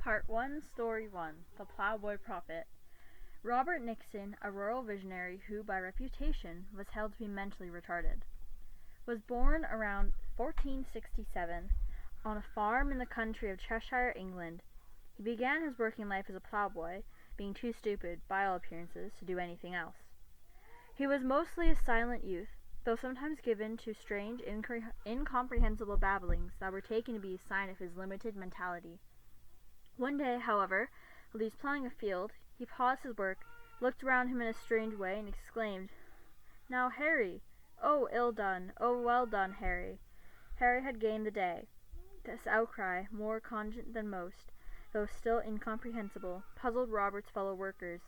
Part 1, Story 1, The Plowboy Prophet. Robert Nixon, a rural visionary who, by reputation, was held to be mentally retarded, was born around 1467 on a farm in the country of Cheshire, England. He began his working life as a plowboy, being too stupid, by all appearances, to do anything else. He was mostly a silent youth, though sometimes given to strange, incomprehensible babblings that were taken to be a sign of his limited mentality. One day, however, while he was plowing a field, he paused his work, looked around him in a strange way, and exclaimed, "Now, Harry! Oh, ill done! Oh, well done, Harry!" Harry had gained the day. This outcry, more cogent than most, though still incomprehensible, puzzled Robert's fellow workers.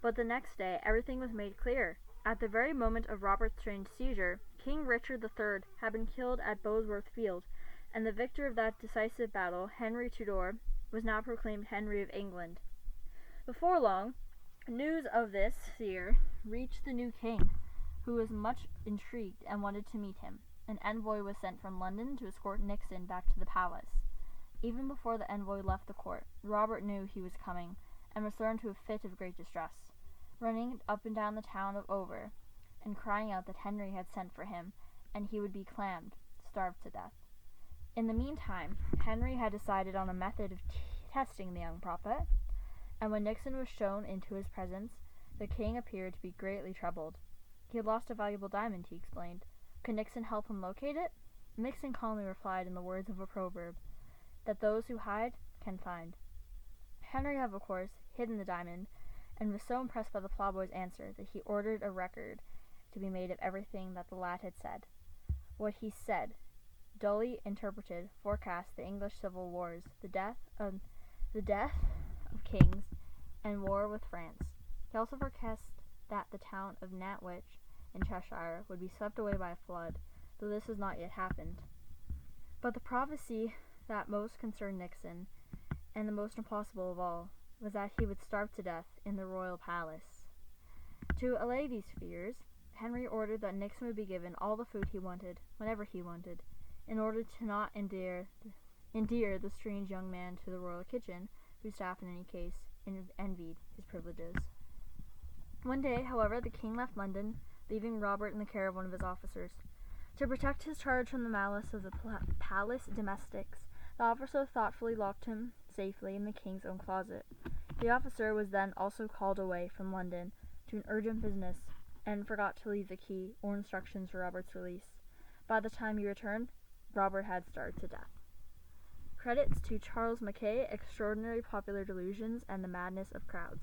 But the next day everything was made clear. At the very moment of Robert's strange seizure, King Richard III had been killed at Bosworth Field, and the victor of that decisive battle, Henry Tudor, was now proclaimed Henry of England. Before long, news of this seer reached the new king, who was much intrigued and wanted to meet him. An envoy was sent from London to escort Nixon back to the palace. Even before the envoy left the court, Robert knew he was coming, and was thrown into a fit of great distress, running up and down the town of Over, and crying out that Henry had sent for him, and he would be clammed, starved to death. In the meantime, Henry had decided on a method of testing the young prophet, and when Nixon was shown into his presence, the king appeared to be greatly troubled. He had lost a valuable diamond, he explained. Could Nixon help him locate it? Nixon calmly replied in the words of a proverb, that those who hide can find. Henry had, of course, hidden the diamond, and was so impressed by the plowboy's answer that he ordered a record to be made of everything that the lad had said. What he said, dully interpreted, forecast the English civil wars, the death of kings, and war with France. He also forecast that the town of Nantwich in Cheshire would be swept away by a flood, though this has not yet happened. But the prophecy that most concerned Nixon, and the most impossible of all, was that he would starve to death in the royal palace. To allay these fears, Henry ordered that Nixon would be given all the food he wanted, whenever he wanted, in order to not endear the strange young man to the royal kitchen, whose staff in any case envied his privileges. One day, however, the king left London, leaving Robert in the care of one of his officers. To protect his charge from the malice of the palace domestics, the officer thoughtfully locked him safely in the king's own closet. The officer was then also called away from London to an urgent business, and forgot to leave the key or instructions for Robert's release. By the time he returned, Robert had starved to death. Credits to Charles Mackay, Extraordinary Popular Delusions and the Madness of Crowds.